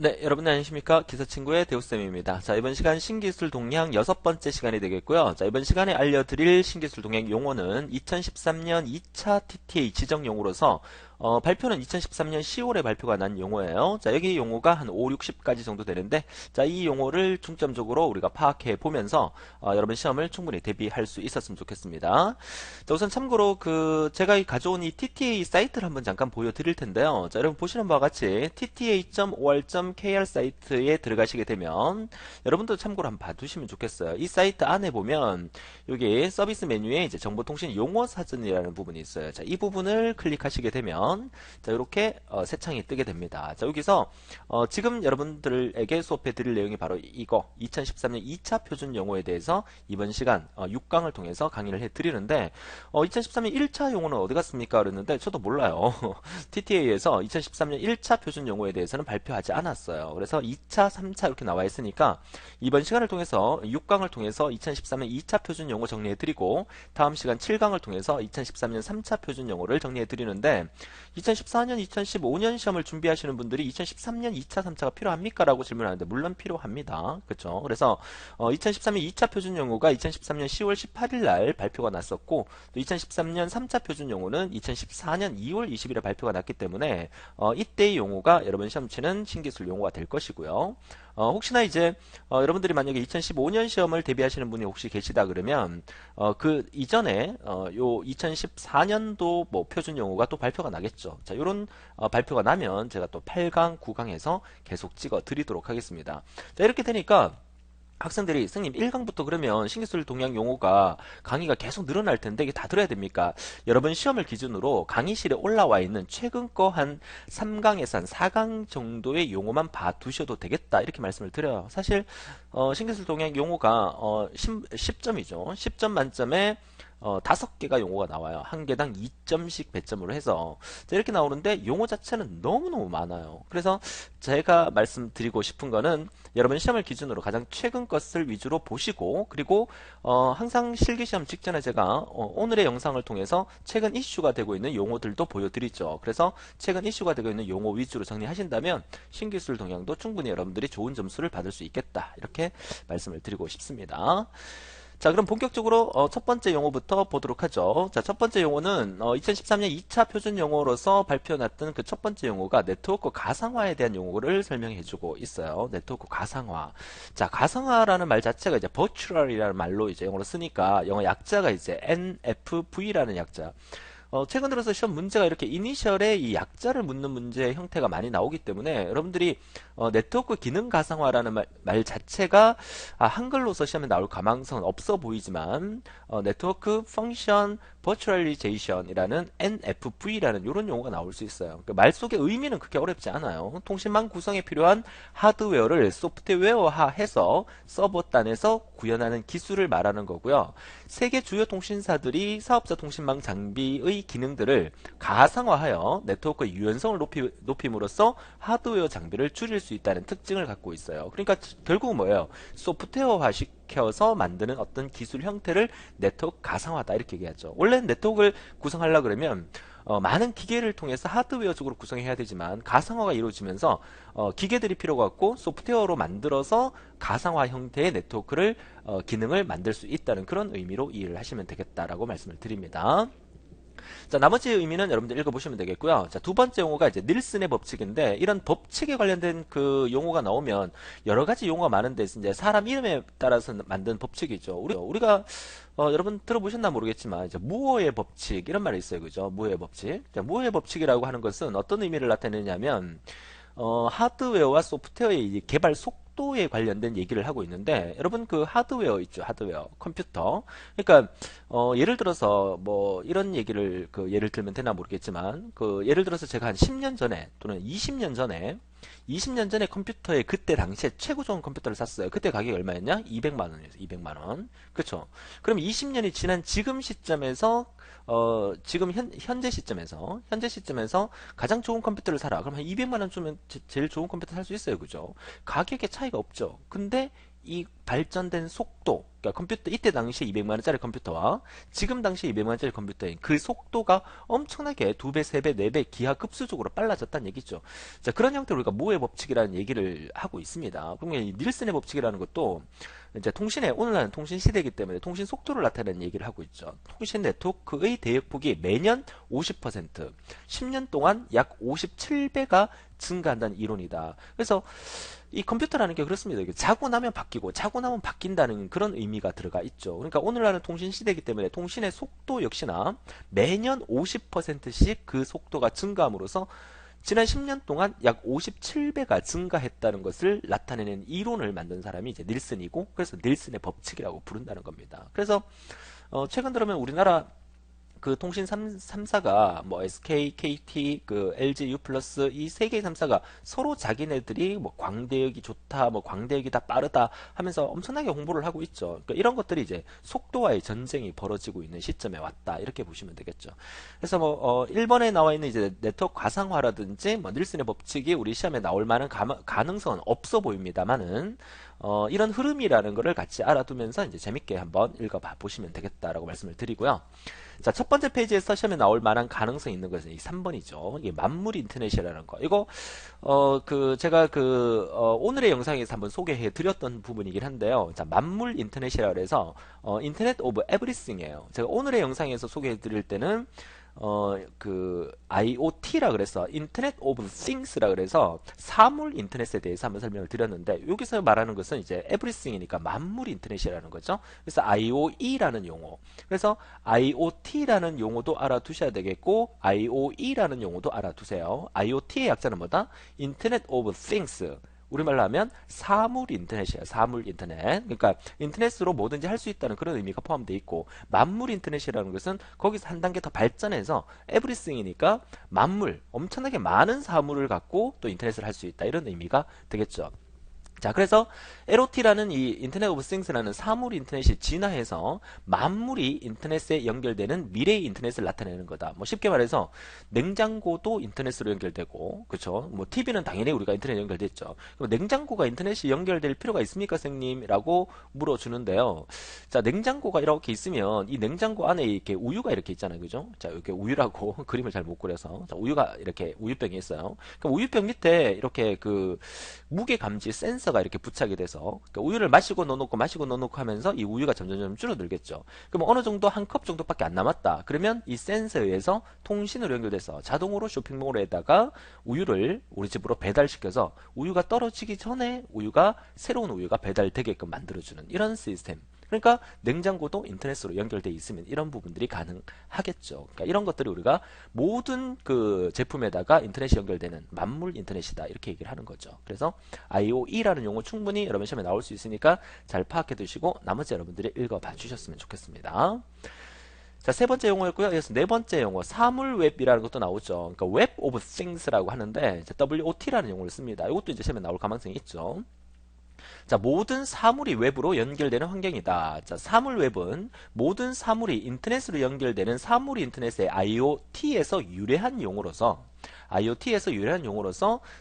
네, 여러분 안녕하십니까? 기사친구의 대우쌤입니다. 자, 이번 시간 신기술 동향 6번째 시간이 되겠고요. 자, 이번 시간에 알려드릴 신기술 동향 용어는 2013년 2차 TTA 지정 용어로서 발표는 2013년 10월에 발표가 난 용어예요. 자, 여기 용어가 한 5, 60가지 정도 되는데, 자, 이 용어를 중점적으로 우리가 파악해 보면서 여러분 시험을 충분히 대비할 수 있었으면 좋겠습니다. 자, 우선 참고로 제가 가져온 이 TTA 사이트를 한번 잠깐 보여드릴 텐데요. 자, 여러분 보시는 바와 같이 tta.or.kr 사이트에 들어가시게 되면 여러분도 참고로 한번 봐두시면 좋겠어요. 이 사이트 안에 보면 여기 서비스 메뉴에 이제 정보통신 용어 사전이라는 부분이 있어요. 자, 이 부분을 클릭하시게 되면 자, 이렇게 새 창이 뜨게 됩니다. 자, 여기서 지금 여러분들에게 수업해 드릴 내용이 바로 이거 2013년 2차 표준 용어에 대해서 이번 시간 6강을 통해서 강의를 해 드리는데 2013년 1차 용어는 어디 갔습니까? 그랬는데 저도 몰라요. TTA에서 2013년 1차 표준 용어에 대해서는 발표하지 않았어요. 그래서 2차, 3차 이렇게 나와 있으니까 이번 시간을 통해서 6강을 통해서 2013년 2차 표준 용어 정리해 드리고 다음 시간 7강을 통해서 2013년 3차 표준 용어를 정리해 드리는데 2014년, 2015년 시험을 준비하시는 분들이 2013년 2차, 3차가 필요합니까? 라고 질문하는데 물론 필요합니다. 그렇죠? 그래서 2013년 2차 표준 용어가 2013년 10월 18일 날 발표가 났었고 또 2013년 3차 표준 용어는 2014년 2월 20일에 발표가 났기 때문에 이때의 용어가 여러분 시험 치는 신기술 용어가 될 것이고요. 혹시나 이제 여러분들이 만약에 2015년 시험을 대비하시는 분이 혹시 계시다 그러면 그 이전에 요 2014년도 뭐 표준 용어가 또 발표가 나겠죠. 자, 요런 발표가 나면 제가 또 8강, 9강에서 계속 찍어 드리도록 하겠습니다. 자, 이렇게 되니까 학생들이 선생님 1강부터 그러면 신기술 동향 용어가 강의가 계속 늘어날 텐데 이게 다 들어야 됩니까? 여러분 시험을 기준으로 강의실에 올라와 있는 최근 거 한 3강에서 한 4강 정도의 용어만 봐두셔도 되겠다 이렇게 말씀을 드려요. 사실 신기술 동향 용어가 10점이죠. 10점 만점에 5개가 용어가 나와요. 한 개당 2점씩 배점으로 해서 자, 이렇게 나오는데 용어 자체는 너무너무 많아요. 그래서 제가 말씀드리고 싶은 거는 여러분 시험을 기준으로 가장 최근 것을 위주로 보시고 그리고 항상 실기시험 직전에 제가 오늘의 영상을 통해서 최근 이슈가 되고 있는 용어들도 보여드리죠. 그래서 최근 이슈가 되고 있는 용어 위주로 정리하신다면 신기술 동향도 충분히 여러분들이 좋은 점수를 받을 수 있겠다. 이렇게 말씀을 드리고 싶습니다. 자, 그럼 본격적으로 첫 번째 용어부터 보도록 하죠. 자, 첫 번째 용어는 2013년 2차 표준 용어로서 발표났던 그 첫 번째 용어가 네트워크 가상화에 대한 용어를 설명해주고 있어요. 네트워크 가상화. 자, 가상화라는 말 자체가 이제 virtual이라는 말로 이제 영어로 쓰니까 영어 약자가 이제 NFV라는 약자. 최근 들어서 시험 문제가 이렇게 이니셜에 이 약자를 묻는 문제의 형태가 많이 나오기 때문에 여러분들이 네트워크 기능 가상화라는 말 자체가 한글로서 시험에 나올 가망성은 없어 보이지만 네트워크 펑션 버추얼리제이션이라는 NFV라는 이런 용어가 나올 수 있어요. 그러니까 말 속의 의미는 그렇게 어렵지 않아요. 통신망 구성에 필요한 하드웨어를 소프트웨어화해서 서버단에서 구현하는 기술을 말하는 거고요. 세계 주요 통신사들이 사업자 통신망 장비의 기능들을 가상화하여 네트워크의 유연성을 높임으로써 하드웨어 장비를 줄일 수 있다는 특징을 갖고 있어요. 그러니까 결국은 뭐예요? 소프트웨어화 시켜서 만드는 어떤 기술 형태를 네트워크 가상화다 이렇게 얘기하죠. 원래 네트워크를 구성하려 그러면 많은 기계를 통해서 하드웨어적으로 구성해야 되지만 가상화가 이루어지면서 기계들이 필요가 없고 소프트웨어로 만들어서 가상화 형태의 네트워크를 기능을 만들 수 있다는 그런 의미로 이해를 하시면 되겠다라고 말씀을 드립니다. 자, 나머지 의미는 여러분들 읽어보시면 되겠고요. 자, 두 번째 용어가 이제 닐슨의 법칙인데 이런 법칙에 관련된 그 용어가 나오면 여러 가지 용어가 많은데 이제 사람 이름에 따라서 만든 법칙이죠. 우리가 여러분 들어보셨나 모르겠지만 이제 무어의 법칙 이런 말이 있어요. 그죠? 무어의 법칙. 자, 무어의 법칙이라고 하는 것은 어떤 의미를 나타내냐면 하드웨어와 소프트웨어의 이 개발 속도에 관련된 얘기를 하고 있는데 여러분 그 하드웨어 있죠, 하드웨어 컴퓨터. 그러니까 예를 들어서 뭐 이런 얘기를 예를 들면 되나 모르겠지만 예를 들어서 제가 한 10년 전에 또는 20년 전에 컴퓨터에 그때 당시에 최고 좋은 컴퓨터를 샀어요. 그때 가격이 얼마였냐? 200만 원이었어요. 200만 원. 그렇죠? 그럼 20년이 지난 지금 시점에서 지금 현재 시점에서 가장 좋은 컴퓨터를 사라. 그럼 한 200만 원 주면 제일 좋은 컴퓨터 살 수 있어요. 그죠? 가격의 차이가 없죠. 근데 이 발전된 속도, 그러니까 컴퓨터 이때 당시 200만 원짜리 컴퓨터와 지금 당시 200만 원짜리 컴퓨터인 그 속도가 엄청나게 2배, 3배, 4배 기하급수적으로 빨라졌다는 얘기죠. 자, 그런 형태로 우리가 모의 법칙이라는 얘기를 하고 있습니다. 그러면 이 닐슨의 법칙이라는 것도 이제 통신의 오늘날은 통신 시대이기 때문에 통신 속도를 나타내는 얘기를 하고 있죠. 통신 네트워크의 대역폭이 매년 50%, 10년 동안 약 57배가 증가한다는 이론이다. 그래서 이 컴퓨터라는 게 그렇습니다. 이게 자고 나면 바뀌고 자고 나면 바뀐다는 그런 의미가 들어가 있죠. 그러니까 오늘날은 통신 시대이기 때문에 통신의 속도 역시나 매년 50%씩 그 속도가 증가함으로써 지난 10년 동안 약 57배가 증가했다는 것을 나타내는 이론을 만든 사람이 이제 닐슨이고, 그래서 닐슨의 법칙이라고 부른다는 겁니다. 그래서 최근 들어면 우리나라 그 통신 3사가 뭐 SK, KT, 그 LG, U+, 이 세 개의 3사가 서로 자기네들이 뭐 광대역이 좋다, 뭐 광대역이다, 빠르다 하면서 엄청나게 홍보를 하고 있죠. 그러니까 이런 것들이 이제 속도와의 전쟁이 벌어지고 있는 시점에 왔다, 이렇게 보시면 되겠죠. 그래서 뭐 1번에 나와 있는 이제 네트워크 가상화라든지 뭐 닐슨의 법칙이 우리 시험에 나올 만한 가능성은 없어 보입니다만은 이런 흐름이라는 거를 같이 알아두면서 이제 재밌게 한번 읽어봐 보시면 되겠다라고 말씀을 드리고요. 자, 첫 번째 페이지에서 시험에 나올 만한 가능성이 있는 것은 이 3번이죠. 이게 만물 인터넷이라는 거. 이거, 제가 오늘의 영상에서 한번 소개해 드렸던 부분이긴 한데요. 자, 만물 인터넷이라 그래서, 인터넷 오브 에브리띵이에요. 제가 오늘의 영상에서 소개해 드릴 때는, IoT라 그래서 인터넷 오브 띵스라 그래서 사물 인터넷에 대해서 한번 설명을 드렸는데, 여기서 말하는 것은 이제 에브리띵이니까 만물 인터넷이라는 거죠. 그래서 IoE라는 용어. 그래서 IoT라는 용어도 알아두셔야 되겠고, IoE라는 용어도 알아두세요. IoT의 약자는 뭐다? 인터넷 오브 띵스. 우리말로 하면 사물 인터넷이에요. 사물 인터넷. 그러니까 인터넷으로 뭐든지 할 수 있다는 그런 의미가 포함되어 있고, 만물 인터넷이라는 것은 거기서 한 단계 더 발전해서 에브리띵이니까 만물, 엄청나게 많은 사물을 갖고 또 인터넷을 할 수 있다, 이런 의미가 되겠죠. 자, 그래서 LOT라는 이 인터넷 오브 띵스라는 사물 인터넷이 진화해서 만물이 인터넷에 연결되는 미래의 인터넷을 나타내는 거다. 뭐 쉽게 말해서 냉장고도 인터넷으로 연결되고, 그렇죠? 뭐 TV는 당연히 우리가 인터넷 연결됐죠. 그럼 냉장고가 인터넷이 연결될 필요가 있습니까, 선생님?라고 물어주는데요. 자, 냉장고가 이렇게 있으면 이 냉장고 안에 이렇게 우유가 이렇게 있잖아요, 그죠? 자, 이렇게 우유라고 그림을 잘 못 그려서, 자, 우유가 이렇게 우유병이 있어요. 그럼 우유병 밑에 이렇게 그 무게 감지 센서가 이렇게 부착이 돼서, 그러니까 우유를 마시고 넣어놓고 하면서 이 우유가 점점 줄어들겠죠. 그럼 어느 정도 한 컵 정도밖에 안 남았다. 그러면 이 센서에 의해서 통신으로 연결돼서 자동으로 쇼핑몰에다가 우유를 우리 집으로 배달시켜서 우유가 떨어지기 전에 새로운 우유가 배달되게끔 만들어주는 이런 시스템. 그러니까 냉장고도 인터넷으로 연결되어 있으면 이런 부분들이 가능하겠죠. 그러니까 이런 것들이 우리가 모든 그 제품에다가 인터넷이 연결되는 만물 인터넷이다, 이렇게 얘기를 하는 거죠. 그래서 IoE라는 용어 충분히 여러분 시험에 나올 수 있으니까 잘 파악해 두시고 나머지 여러분들이 읽어봐 주셨으면 좋겠습니다. 자, 세 번째 용어였고요. 이어서 네 번째 용어, 사물웹이라는 것도 나오죠. 그러니까 웹 오브 띵스라고 하는데 WOT라는 용어를 씁니다. 이것도 이제 시험에 나올 가능성이 있죠. 자, 모든 사물이 웹으로 연결되는 환경이다. 자, 사물 웹은 모든 사물이 인터넷으로 연결되는 사물 인터넷의 IoT에서 유래한 용어로서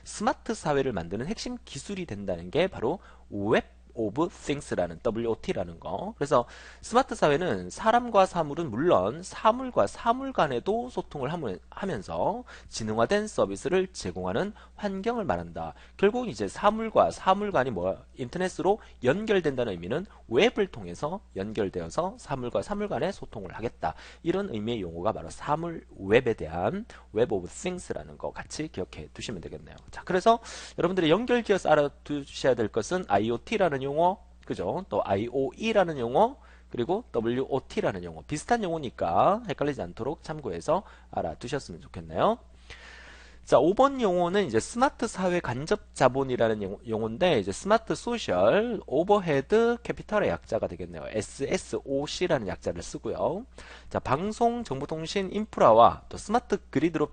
스마트 사회를 만드는 핵심 기술이 된다는 게 바로 웹 오브 띵스라는 WOT라는 거. 그래서 스마트 사회는 사람과 사물은 물론 사물과 사물 간에도 소통을 하면서 지능화된 서비스를 제공하는 환경을 말한다. 결국 이제 사물과 사물 간이 인터넷으로 연결된다는 의미는 웹을 통해서 연결되어서 사물과 사물 간에 소통을 하겠다. 이런 의미의 용어가 바로 사물 웹에 대한 웹 오브 띵스라는 거 같이 기억해 두시면 되겠네요. 자, 그래서 여러분들이 연결지어서 알아두셔야 될 것은 IoT라는 용어, 그죠? 또 IoE라는 용어, 그리고 WOT라는 용어. 비슷한 용어니까 헷갈리지 않도록 참고해서 알아두셨으면 좋겠네요. 자, 5번 용어는 이제 스마트 사회 간접 자본이라는 용어인데, 이제 스마트 소셜 오버헤드 캐피탈의 약자가 되겠네요. SSOC라는 약자를 쓰고요. 자, 방송, 정보통신, 인프라와 또 스마트 그리드로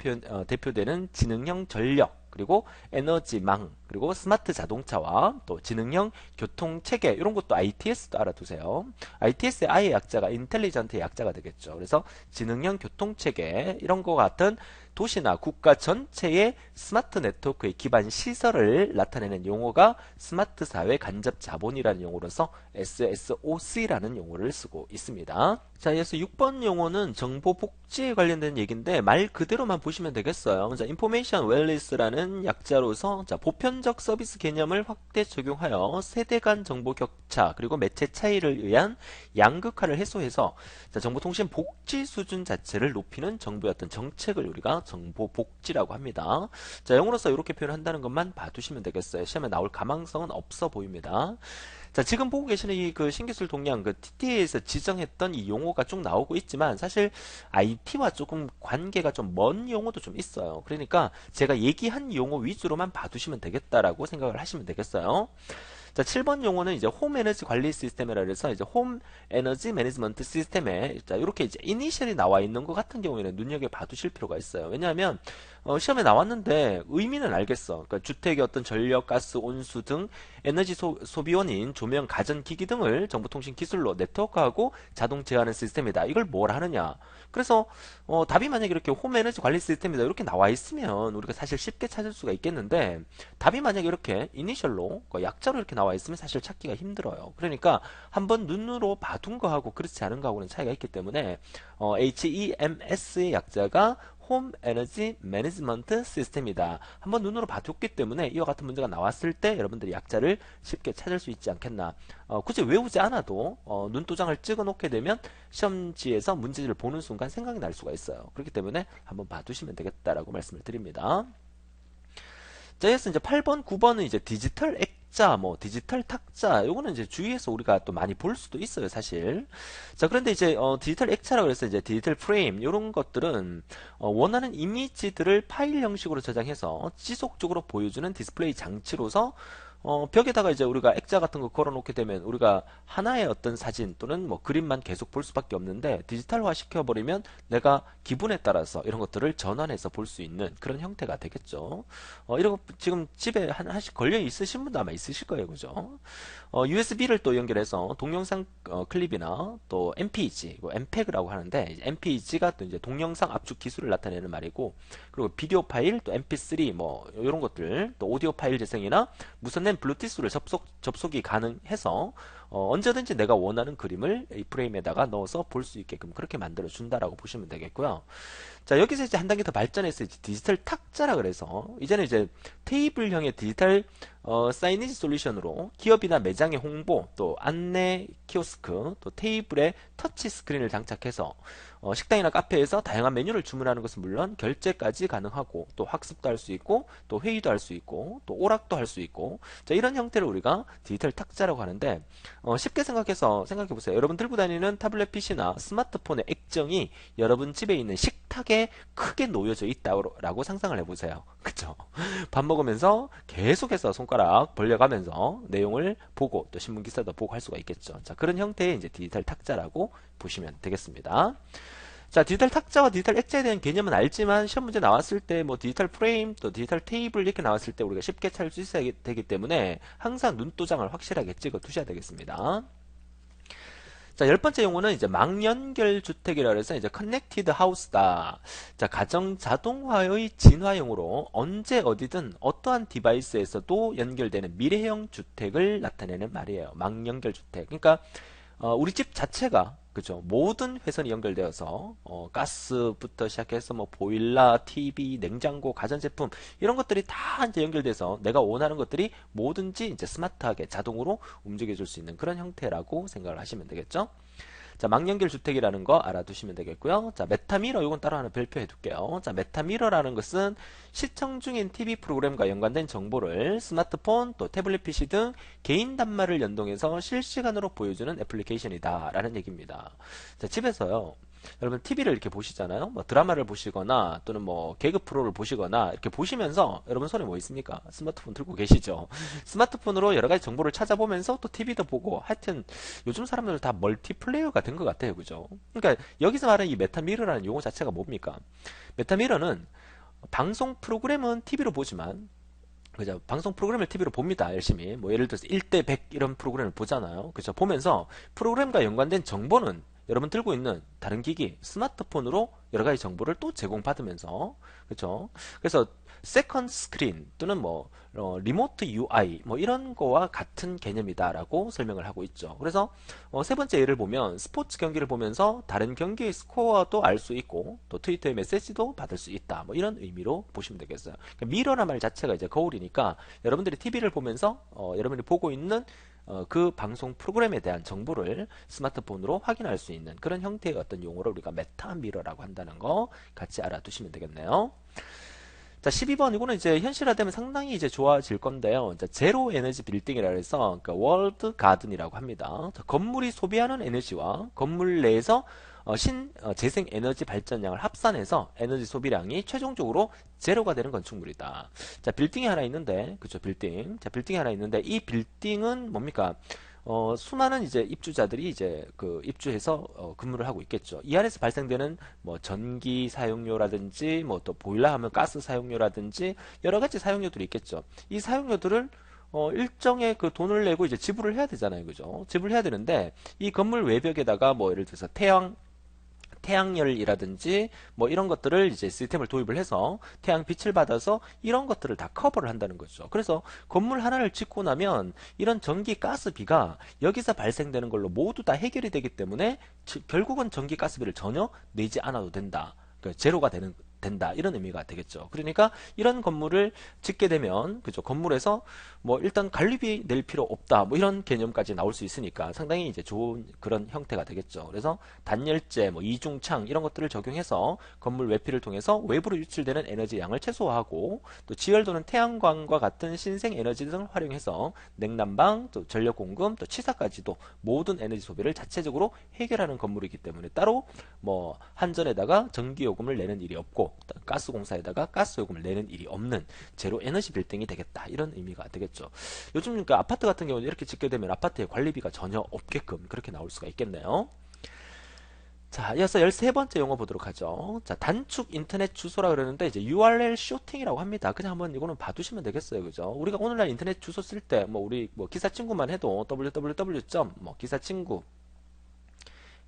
대표되는 지능형 전력, 그리고 에너지망, 그리고 스마트 자동차와 또 지능형 교통체계 이런 것도 ITS도 알아두세요. ITS의 I의 약자가 인텔리전트의 약자가 되겠죠. 그래서 지능형 교통체계 이런 거 같은 도시나 국가 전체의 스마트 네트워크의 기반 시설을 나타내는 용어가 스마트 사회 간접 자본이라는 용어로서 SSOC라는 용어를 쓰고 있습니다. 자, 이어서 6번 용어는 정보 복지에 관련된 얘기인데 말 그대로만 보시면 되겠어요. 자, Information Wellness라는 약자로서 자, 보편적 서비스 개념을 확대 적용하여 세대 간 정보 격차 그리고 매체 차이를 의한 양극화를 해소해서 자, 정보통신 복지 수준 자체를 높이는 정부의 어떤 정책을 우리가 정보 복지라고 합니다. 자, 영어로서 이렇게 표현한다는 것만 봐두시면 되겠어요. 시험에 나올 가망성은 없어 보입니다. 자, 지금 보고 계시는 이 그 신기술 동향 그 TTA에서 지정했던 이 용어가 쭉 나오고 있지만 사실 IT와 조금 관계가 좀 먼 용어도 좀 있어요. 그러니까 제가 얘기한 용어 위주로만 봐두시면 되겠다라고 생각을 하시면 되겠어요. 자, 7번 용어는 이제 홈 에너지 관리 시스템이라 그래서 이제 홈 에너지 매니지먼트 시스템에 자, 이렇게 이제 이니셜이 나와 있는 것 같은 경우에는 눈여겨 봐두실 필요가 있어요. 왜냐하면 시험에 나왔는데 의미는 알겠어. 그러니까 주택의 어떤 전력, 가스, 온수 등 에너지 소비원인 조명, 가전기기 등을 정보통신 기술로 네트워크하고 자동 제어하는 시스템이다. 이걸 뭘 하느냐? 그래서 답이 만약에 이렇게 홈 에너지 관리 시스템이다 이렇게 나와 있으면 우리가 사실 쉽게 찾을 수가 있겠는데 답이 만약에 이렇게 이니셜로 약자로 이렇게 나와 있으면 사실 찾기가 힘들어요. 그러니까 한번 눈으로 봐둔 거하고 그렇지 않은 거하고는 차이가 있기 때문에 HEMS의 약자가 홈 에너지 매니지먼트 시스템이다. 한번 눈으로 봐뒀기 때문에 이와 같은 문제가 나왔을 때 여러분들이 약자를 쉽게 찾을 수 있지 않겠나. 굳이 외우지 않아도 눈도장을 찍어 놓게 되면 시험지에서 문제를 보는 순간 생각이 날 수가 있어요. 그렇기 때문에 한번 봐두시면 되겠다라고 말씀을 드립니다. 자, 이어서 이제 8번, 9번은 이제 디지털 액자, 뭐 디지털 탁자, 요거는 이제 주위에서 우리가 또 많이 볼 수도 있어요, 사실. 자, 그런데 이제 디지털 액자라고 해서 이제 디지털 프레임 요런 것들은 원하는 이미지들을 파일 형식으로 저장해서 지속적으로 보여주는 디스플레이 장치로서 벽에다가 이제 우리가 액자 같은 거 걸어놓게 되면 우리가 하나의 어떤 사진 또는 뭐 그림만 계속 볼 수밖에 없는데 디지털화 시켜버리면 내가 기분에 따라서 이런 것들을 전환해서 볼 수 있는 그런 형태가 되겠죠. 이런 거 지금 집에 하나씩 걸려 있으신 분도 아마 있으실 거예요, 그죠? USB를 또 연결해서 동영상 클립이나 또 MPEG, MPEG라고 하는데 MPEG가 또 이제 동영상 압축 기술을 나타내는 말이고 그리고 비디오 파일, 또 MP3 뭐 이런 것들, 또 오디오 파일 재생이나 무선랜 블루투스를 접속이 가능해서 언제든지 내가 원하는 그림을 이 프레임에다가 넣어서 볼 수 있게끔 그렇게 만들어 준다라고 보시면 되겠고요. 자, 여기서 이제 한 단계 더 발전해서 이제 디지털 탁자라 그래서 이제는 이제 테이블형의 디지털 사이니지 솔루션으로 기업이나 매장의 홍보, 또 안내 키오스크, 또 테이블에 터치 스크린을 장착해서 식당이나 카페에서 다양한 메뉴를 주문하는 것은 물론 결제까지 가능하고 또 학습도 할 수 있고 또 회의도 할 수 있고 또 오락도 할 수 있고 자, 이런 형태를 우리가 디지털 탁자라고 하는데 쉽게 생각해서 생각해 보세요. 여러분 들고 다니는 타블렛 PC나 스마트폰의 액정이 여러분 집에 있는 식탁에 크게 놓여져 있다고 상상을 해보세요. 그쵸? 밥 먹으면서 계속해서 손가락 벌려가면서 내용을 보고 또 신문 기사도 보고 할 수가 있겠죠. 자, 그런 형태의 이제 디지털 탁자라고 보시면 되겠습니다. 자, 디지털 탁자와 디지털 액자에 대한 개념은 알지만 시험 문제 나왔을 때 뭐 디지털 프레임 또 디지털 테이블 이렇게 나왔을 때 우리가 쉽게 찾을 수 있어야 되기 때문에 항상 눈도장을 확실하게 찍어 두셔야 되겠습니다. 자, 10번째 용어는 이제 망연결 주택이라 해서 이제 커넥티드 하우스다. 자, 가정 자동화의 진화용으로 언제 어디든 어떠한 디바이스에서도 연결되는 미래형 주택을 나타내는 말이에요. 망연결 주택. 그러니까 우리 집 자체가 그죠. 모든 회선이 연결되어서 가스부터 시작해서 뭐 보일러, TV, 냉장고, 가전제품 이런 것들이 다 이제 연결돼서 내가 원하는 것들이 뭐든지 이제 스마트하게 자동으로 움직여줄 수 있는 그런 형태라고 생각을 하시면 되겠죠. 자, 망연결 주택이라는 거 알아두시면 되겠고요. 자, 메타미러 이건 따로 하나 별표해 둘게요. 자, 메타미러라는 것은 시청 중인 TV 프로그램과 연관된 정보를 스마트폰 또 태블릿 PC 등 개인 단말을 연동해서 실시간으로 보여주는 애플리케이션이다 라는 얘기입니다. 자, 집에서요. 여러분 TV를 이렇게 보시잖아요. 뭐 드라마를 보시거나 또는 뭐 개그 프로를 보시거나 이렇게 보시면서 여러분 손에 뭐 있습니까? 스마트폰 들고 계시죠. 스마트폰으로 여러 가지 정보를 찾아보면서 또 TV도 보고 하여튼 요즘 사람들 다 멀티플레이어가 된 것 같아요. 그죠? 그러니까 여기서 말하는 이 메타미러라는 용어 자체가 뭡니까? 메타미러는 방송 프로그램은 TV로 보지만, 그죠? 방송 프로그램을 TV로 봅니다. 열심히. 뭐 예를 들어서 1대 100 이런 프로그램을 보잖아요. 그죠? 보면서 프로그램과 연관된 정보는 여러분 들고 있는 다른 기기, 스마트폰으로 여러 가지 정보를 또 제공받으면서, 그죠? 그래서 세컨드 스크린 또는 뭐 리모트 UI 뭐 이런 거와 같은 개념이다라고 설명을 하고 있죠. 그래서 세 번째 예를 보면 스포츠 경기를 보면서 다른 경기의 스코어도 알 수 있고 또 트위터의 메시지도 받을 수 있다. 뭐 이런 의미로 보시면 되겠어요. 그러니까 미러란 말 자체가 이제 거울이니까 여러분들이 TV를 보면서 여러분이 보고 있는 그 방송 프로그램에 대한 정보를 스마트폰으로 확인할 수 있는 그런 형태의 어떤 용어를 우리가 메타 미러라고 한다는 거 같이 알아두시면 되겠네요. 자, 12번 이거는 이제 현실화되면 상당히 이제 좋아질 건데요. 자, 제로 에너지 빌딩이라 해서 그러니까 월드 가든이라고 합니다. 자, 건물이 소비하는 에너지와 건물 내에서 재생 에너지 발전량을 합산해서 에너지 소비량이 최종적으로 제로가 되는 건축물이다. 자, 빌딩이 하나 있는데, 그쵸, 빌딩. 자, 빌딩이 하나 있는데, 이 빌딩은 뭡니까? 수많은 이제 입주자들이 이제 그 입주해서 근무를 하고 있겠죠. 이 안에서 발생되는 뭐 전기 사용료라든지 뭐 또 보일러 하면 가스 사용료라든지 여러 가지 사용료들이 있겠죠. 이 사용료들을 일정의 그 돈을 내고 이제 지불을 해야 되잖아요. 그죠? 지불을 해야 되는데 이 건물 외벽에다가 뭐 예를 들어서 태양열이라든지 뭐 이런 것들을 이제 시스템을 도입을 해서 태양 빛을 받아서 이런 것들을 다 커버를 한다는 거죠. 그래서 건물 하나를 짓고 나면 이런 전기 가스비가 여기서 발생되는 걸로 모두 다 해결이 되기 때문에 결국은 전기 가스비를 전혀 내지 않아도 된다. 그러니까 제로가 된다 이런 의미가 되겠죠. 그러니까 이런 건물을 짓게 되면 그죠, 건물에서 뭐 일단 관리비 낼 필요 없다 뭐 이런 개념까지 나올 수 있으니까 상당히 이제 좋은 그런 형태가 되겠죠. 그래서 단열재 뭐 이중창 이런 것들을 적용해서 건물 외피를 통해서 외부로 유출되는 에너지 양을 최소화하고 또 지열도는 태양광과 같은 신생 에너지 등을 활용해서 냉난방 또 전력 공급 또 치사까지도 모든 에너지 소비를 자체적으로 해결하는 건물이기 때문에 따로 뭐 한전에다가 전기요금을 내는 일이 없고 가스공사에다가 가스요금을 내는 일이 없는 제로 에너지 빌딩이 되겠다 이런 의미가 되겠죠. 요즘 그러니까 아파트 같은 경우는 이렇게 짓게 되면 아파트에 관리비가 전혀 없게끔 그렇게 나올 수가 있겠네요. 자, 이어서 13번째 용어 보도록 하죠. 자, 단축 인터넷 주소라 그러는데 이제 URL 쇼팅이라고 합니다. 그냥 한번 이거는 봐두시면 되겠어요. 그죠? 우리가 오늘날 인터넷 주소 쓸 때 뭐 우리 뭐 기사 친구만 해도 www. 뭐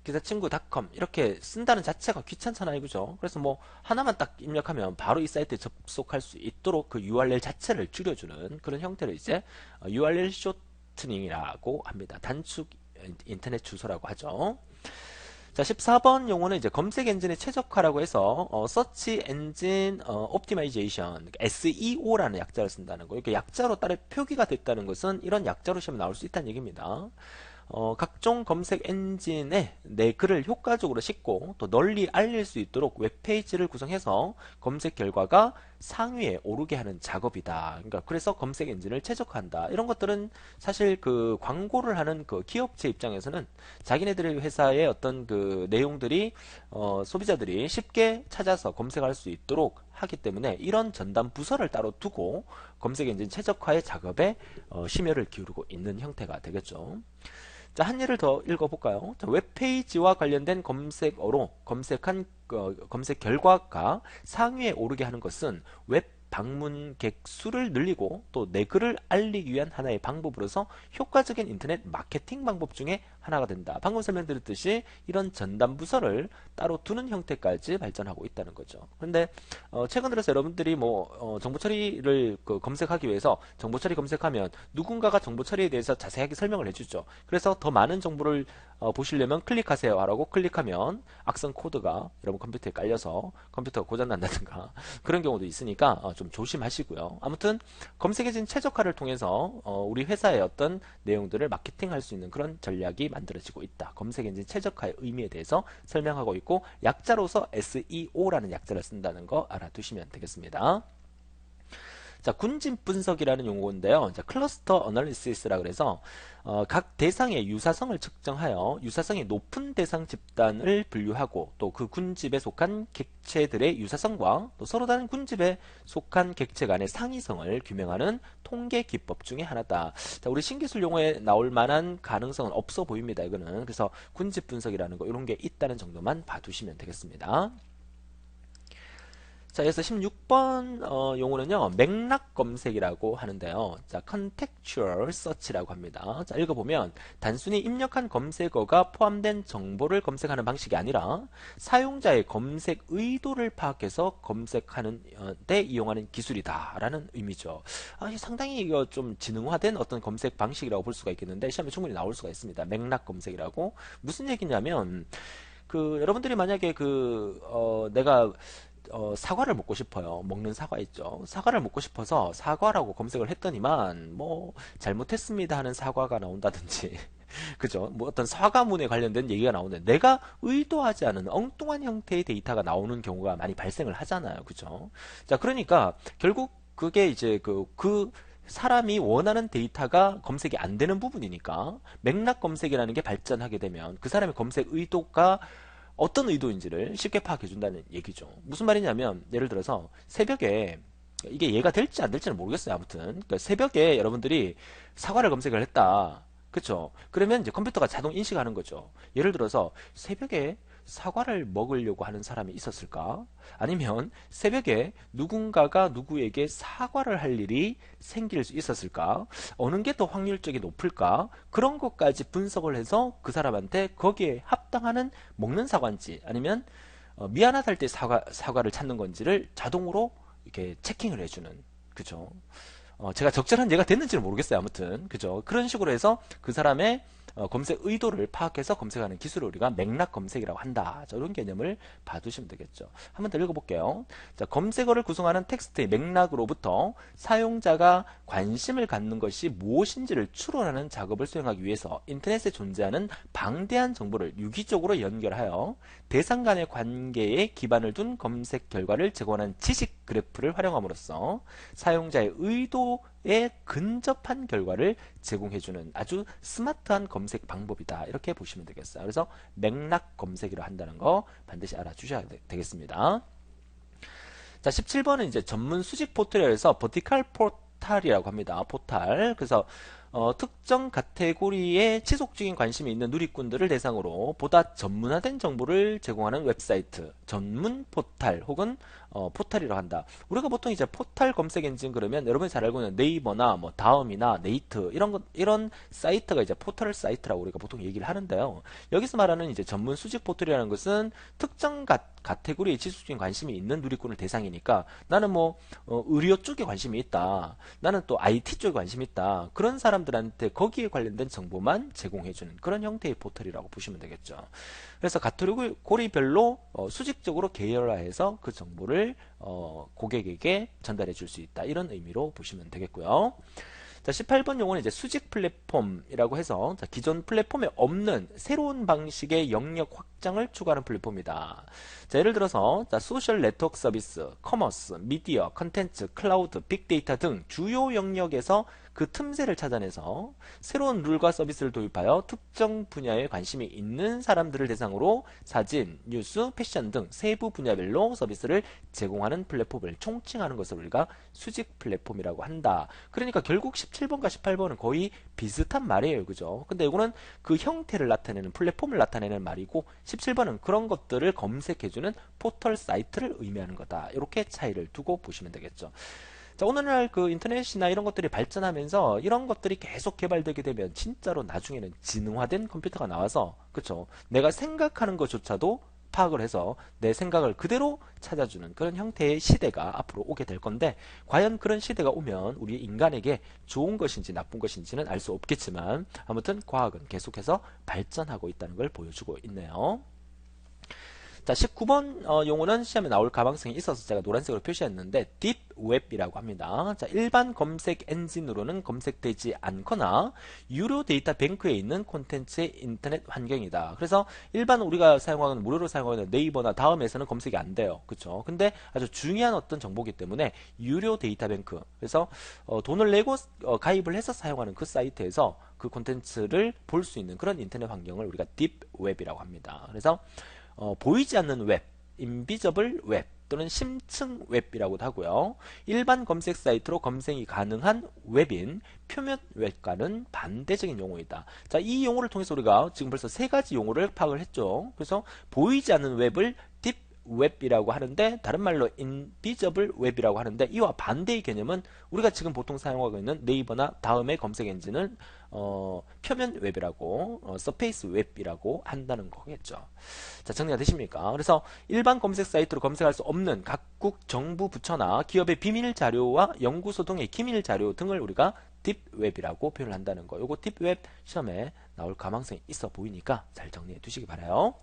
기사친구.com 이렇게 쓴다는 자체가 귀찮잖아요. 그죠? 그래서 뭐 하나만 딱 입력하면 바로 이 사이트에 접속할 수 있도록 그 URL 자체를 줄여주는 그런 형태를 이제 URL 쇼트닝이라고 합니다. 단축 인터넷 주소라고 하죠. 자, 14번 용어는 이제 검색 엔진의 최적화라고 해서 서치 엔진 옵티마이제이션 SEO라는 약자를 쓴다는 거. 이렇게 약자로 따로 표기가 됐다는 것은 이런 약자로 시험에 나올 수 있다는 얘기입니다. 각종 검색 엔진에 내 글을 효과적으로 싣고 또 널리 알릴 수 있도록 웹페이지를 구성해서 검색 결과가 상위에 오르게 하는 작업이다. 그러니까 그래서 검색 엔진을 최적화한다. 이런 것들은 사실 그 광고를 하는 그 기업체 입장에서는 자기네들의 회사의 어떤 그 내용들이 소비자들이 쉽게 찾아서 검색할 수 있도록 하기 때문에 이런 전담 부서를 따로 두고 검색 엔진 최적화의 작업에 심혈을 기울이고 있는 형태가 되겠죠. 자, 한 예를 더 읽어볼까요? 자, 웹페이지와 관련된 검색어로 검색한 검색 결과가 상위에 오르게 하는 것은 웹 방문객 수를 늘리고 또 내 글을 알리기 위한 하나의 방법으로서 효과적인 인터넷 마케팅 방법 중에 하나가 된다. 방금 설명드렸듯이 이런 전담 부서를 따로 두는 형태까지 발전하고 있다는 거죠. 그런데 최근 들어서 여러분들이 뭐 정보 처리를 검색하기 위해서 정보 처리 검색하면 누군가가 정보 처리에 대해서 자세하게 설명을 해주죠. 그래서 더 많은 정보를 보시려면 클릭하세요 라고 클릭하면 악성 코드가 여러분 컴퓨터에 깔려서 컴퓨터가 고장난다든가 그런 경우도 있으니까 좀 조심하시고요. 아무튼 검색 엔진 최적화를 통해서 우리 회사의 어떤 내용들을 마케팅할 수 있는 그런 전략이 만들어지고 있다. 검색 엔진 최적화의 의미에 대해서 설명하고 있고 약자로서 SEO라는 약자를 쓴다는 거 알아두시면 되겠습니다. 자, 군집 분석이라는 용어인데요. 자, 클러스터 어널리시스라 그래서 각 대상의 유사성을 측정하여 유사성이 높은 대상 집단을 분류하고 또 그 군집에 속한 객체들의 유사성과 또 서로 다른 군집에 속한 객체 간의 상이성을 규명하는 통계 기법 중에 하나다. 자, 우리 신기술 용어에 나올 만한 가능성은 없어 보입니다. 이거는 그래서 군집 분석이라는 거 이런 게 있다는 정도만 봐두시면 되겠습니다. 자, 그래서 16번 용어는요, 맥락 검색이라고 하는데요. 자, contextual search라고 합니다. 자, 읽어보면 단순히 입력한 검색어가 포함된 정보를 검색하는 방식이 아니라 사용자의 검색 의도를 파악해서 검색하는 데 이용하는 기술이다라는 의미죠. 이게 상당히 이거 좀 지능화된 어떤 검색 방식이라고 볼 수가 있겠는데 시험에 충분히 나올 수가 있습니다. 맥락 검색이라고 무슨 얘기냐면 여러분들이 만약에 내가 사과를 먹고 싶어요. 먹는 사과 있죠. 사과를 먹고 싶어서 사과라고 검색을 했더니만 뭐 잘못했습니다 하는 사과가 나온다든지 그죠? 뭐 어떤 사과문에 관련된 얘기가 나오는데 내가 의도하지 않은 엉뚱한 형태의 데이터가 나오는 경우가 많이 발생을 하잖아요. 그죠? 자, 그러니까 결국 그게 이제 그 사람이 원하는 데이터가 검색이 안 되는 부분이니까 맥락 검색이라는 게 발전하게 되면 그 사람의 검색 의도가 어떤 의도인지를 쉽게 파악해 준다는 얘기죠. 무슨 말이냐면 예를 들어서 새벽에 이게 얘가 될지 안 될지는 모르겠어요. 아무튼 그러니까 새벽에 여러분들이 사과를 검색을 했다. 그쵸? 그러면 이제 컴퓨터가 자동 인식하는 거죠. 예를 들어서 새벽에 사과를 먹으려고 하는 사람이 있었을까? 아니면 새벽에 누군가가 누구에게 사과를 할 일이 생길 수 있었을까? 어느 게 더 확률적이 높을까? 그런 것까지 분석을 해서 그 사람한테 거기에 합당하는 먹는 사과인지 아니면 미안하다 할 때 사과를 찾는 건지를 자동으로 이렇게 체킹을 해주는 그죠? 제가 적절한 예가 됐는지는 모르겠어요. 아무튼 그죠? 그런 식으로 해서 그 사람의 검색 의도를 파악해서 검색하는 기술을 우리가 맥락 검색이라고 한다. 자, 이런 개념을 봐두시면 되겠죠. 한번 더 읽어볼게요. 자, 검색어를 구성하는 텍스트의 맥락으로부터 사용자가 관심을 갖는 것이 무엇인지를 추론하는 작업을 수행하기 위해서 인터넷에 존재하는 방대한 정보를 유기적으로 연결하여 대상 간의 관계에 기반을 둔 검색 결과를 제공하는 지식 그래프를 활용함으로써 사용자의 의도에 근접한 결과를 제공해주는 아주 스마트한 검색 방법이다. 이렇게 보시면 되겠어요. 그래서 맥락 검색이라 한다는 거 반드시 알아주셔야 되겠습니다. 자, 17번은 이제 전문 수직 포털에서 버티컬 포탈이라고 합니다. 포탈. 그래서 특정 카테고리에 지속적인 관심이 있는 누리꾼들을 대상으로 보다 전문화된 정보를 제공하는 웹사이트, 전문 포탈 혹은 포탈이라고 한다. 우리가 보통 이제 포탈 검색 엔진 그러면 여러분이 잘 알고 있는 네이버나 뭐 다음이나 네이트 이런 사이트가 이제 포털 사이트라고 우리가 보통 얘기를 하는데요. 여기서 말하는 이제 전문 수직 포털이라는 것은 특정 카테고리에 지속적인 관심이 있는 누리꾼을 대상이니까 나는 뭐 의료 쪽에 관심이 있다. 나는 또 IT 쪽에 관심이 있다. 그런 사람들한테 거기에 관련된 정보만 제공해주는 그런 형태의 포털이라고 보시면 되겠죠. 그래서 카테고리별로 수직적으로 계열화해서 그 정보를 고객에게 전달해 줄 수 있다. 이런 의미로 보시면 되겠고요. 자, 18번 용어는 이제 수직 플랫폼이라고 해서 자, 기존 플랫폼에 없는 새로운 방식의 영역 확장을 추구하는 플랫폼이다. 자, 예를 들어서 자, 소셜 네트워크 서비스, 커머스, 미디어, 컨텐츠, 클라우드, 빅데이터 등 주요 영역에서 그 틈새를 찾아내서 새로운 룰과 서비스를 도입하여 특정 분야에 관심이 있는 사람들을 대상으로 사진, 뉴스, 패션 등 세부 분야별로 서비스를 제공하는 플랫폼을 총칭하는 것을 우리가 수직 플랫폼이라고 한다. 그러니까 결국 17번과 18번은 거의 비슷한 말이에요. 그죠? 근데 이거는 그 형태를 나타내는 플랫폼을 나타내는 말이고 17번은 그런 것들을 검색해주는 포털 사이트를 의미하는 거다. 이렇게 차이를 두고 보시면 되겠죠. 자, 오늘날 그 인터넷이나 이런 것들이 발전하면서 이런 것들이 계속 개발되게 되면 진짜로 나중에는 지능화된 컴퓨터가 나와서 그쵸? 내가 생각하는 것조차도 파악을 해서 내 생각을 그대로 찾아주는 그런 형태의 시대가 앞으로 오게 될 건데 과연 그런 시대가 오면 우리 인간에게 좋은 것인지 나쁜 것인지는 알 수 없겠지만 아무튼 과학은 계속해서 발전하고 있다는 걸 보여주고 있네요. 자, 19번 용어는 시험에 나올 가망성이 있어서 제가 노란색으로 표시했는데 딥웹이라고 합니다. 자, 일반 검색 엔진으로는 검색되지 않거나 유료 데이터 뱅크에 있는 콘텐츠의 인터넷 환경이다. 그래서 일반 우리가 사용하는 무료로 사용하는 네이버나 다음에서는 검색이 안 돼요. 그렇죠? 근데 아주 중요한 어떤 정보이기 때문에 유료 데이터 뱅크. 그래서 돈을 내고 가입을 해서 사용하는 그 사이트에서 그 콘텐츠를 볼 수 있는 그런 인터넷 환경을 우리가 딥웹이라고 합니다. 그래서 보이지 않는 웹, 인비저블 웹 또는 심층 웹이라고도 하고요. 일반 검색 사이트로 검색이 가능한 웹인 표면 웹과는 반대적인 용어이다. 자, 이 용어를 통해서 우리가 지금 벌써 세 가지 용어를 파악을 했죠. 그래서 보이지 않는 웹을 딥 웹이라고 하는데 다른 말로 인비저블 웹이라고 하는데 이와 반대의 개념은 우리가 지금 보통 사용하고 있는 네이버나 다음의 검색 엔진은 표면 웹이라고 서페이스 웹이라고 한다는 거겠죠. 자, 정리가 되십니까? 그래서 일반 검색 사이트로 검색할 수 없는 각국 정부 부처나 기업의 비밀 자료와 연구소 등의 기밀 자료 등을 우리가 딥웹이라고 표현을 한다는 거. 요거 딥웹 시험에 나올 가망성이 있어 보이니까 잘 정리해 두시기 바라요.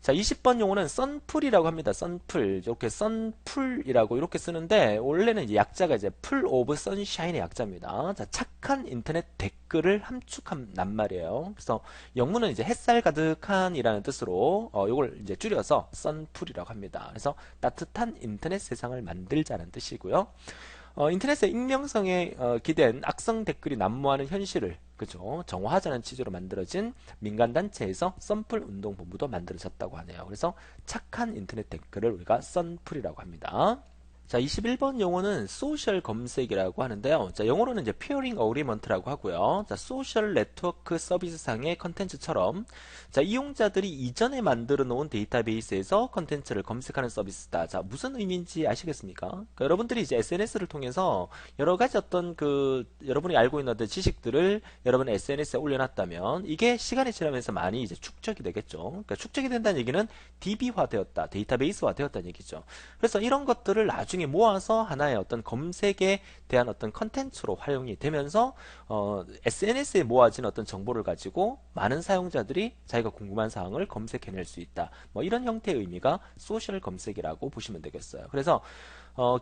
자, 20번 용어는 썬풀이라고 합니다. 썬풀. 이렇게 썬풀이라고 이렇게 쓰는데 원래는 이제 약자가 이제 풀 오브 선샤인의 약자입니다. 자, 착한 인터넷 댓글을 함축한 낱말이에요. 그래서 영문은 이제 햇살 가득한이라는 뜻으로 요걸 이제 줄여서 썬풀이라고 합니다. 그래서 따뜻한 인터넷 세상을 만들자는 뜻이고요. 인터넷의 익명성에 기댄 악성 댓글이 난무하는 현실을 그죠 정화하자는 취지로 만들어진 민간단체에서 썬풀운동본부도 만들어졌다고 하네요. 그래서 착한 인터넷 댓글을 우리가 썬풀이라고 합니다. 자, 21번 용어는 소셜 검색이라고 하는데요. 자, 영어로는 이제 peering agreement라고 하고요. 자, 소셜 네트워크 서비스상의 컨텐츠처럼 자, 이용자들이 이전에 만들어 놓은 데이터베이스에서 컨텐츠를 검색하는 서비스다. 자, 무슨 의미인지 아시겠습니까? 그러니까 여러분들이 이제 SNS를 통해서 여러 가지 어떤 여러분이 알고 있는 어떤 지식들을 여러분의 SNS에 올려놨다면 이게 시간이 지나면서 많이 이제 축적이 되겠죠. 그러니까 축적이 된다는 얘기는 DB화 되었다, 데이터베이스화 되었다는 얘기죠. 그래서 이런 것들을 나중에 모아서 하나의 어떤 검색에 대한 어떤 컨텐츠로 활용이 되면서 SNS에 모아진 어떤 정보를 가지고 많은 사용자들이 자기가 궁금한 사항을 검색해낼 수 있다. 뭐 이런 형태의 의미가 소셜 검색이라고 보시면 되겠어요. 그래서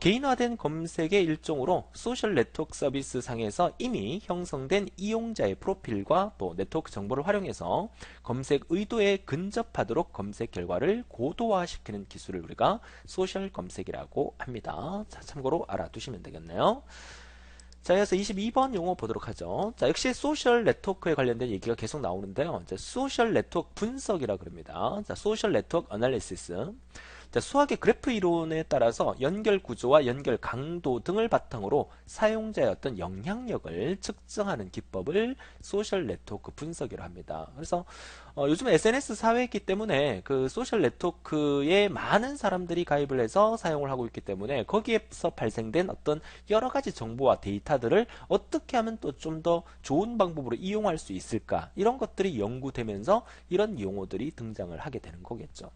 개인화된 검색의 일종으로 소셜 네트워크 서비스 상에서 이미 형성된 이용자의 프로필과 또 네트워크 정보를 활용해서 검색 의도에 근접하도록 검색 결과를 고도화시키는 기술을 우리가 소셜 검색이라고 합니다. 자, 참고로 알아두시면 되겠네요. 자, 이어서 22번 용어 보도록 하죠. 자, 역시 소셜 네트워크에 관련된 얘기가 계속 나오는데요. 자, 소셜 네트워크 분석이라 그럽니다. 자, 소셜 네트워크 어널리시스. 자, 수학의 그래프 이론에 따라서 연결 구조와 연결 강도 등을 바탕으로 사용자의 어떤 영향력을 측정하는 기법을 소셜 네트워크 분석이라고 합니다. 그래서 요즘 SNS 사회이기 때문에 그 소셜 네트워크에 많은 사람들이 가입을 해서 사용을 하고 있기 때문에 거기에서 발생된 어떤 여러 가지 정보와 데이터들을 어떻게 하면 또 좀 더 좋은 방법으로 이용할 수 있을까, 이런 것들이 연구되면서 이런 용어들이 등장을 하게 되는 거겠죠.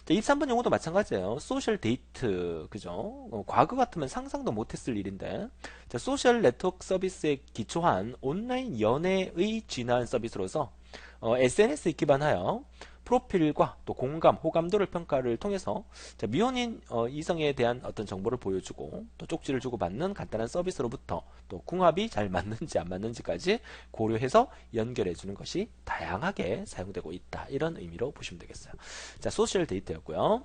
23번 용어도 마찬가지예요. 소셜 데이트, 그죠? 과거 같으면 상상도 못했을 일인데, 자, 소셜 네트워크 서비스에 기초한 온라인 연애의 진화한 서비스로서 SNS에 기반하여 프로필과 또 공감, 호감도를 평가를 통해서 자, 미혼인 이성에 대한 어떤 정보를 보여주고 또 쪽지를 주고받는 간단한 서비스로부터 또 궁합이 잘 맞는지 안 맞는지까지 고려해서 연결해주는 것이 다양하게 사용되고 있다. 이런 의미로 보시면 되겠어요. 자, 소셜 데이터였고요.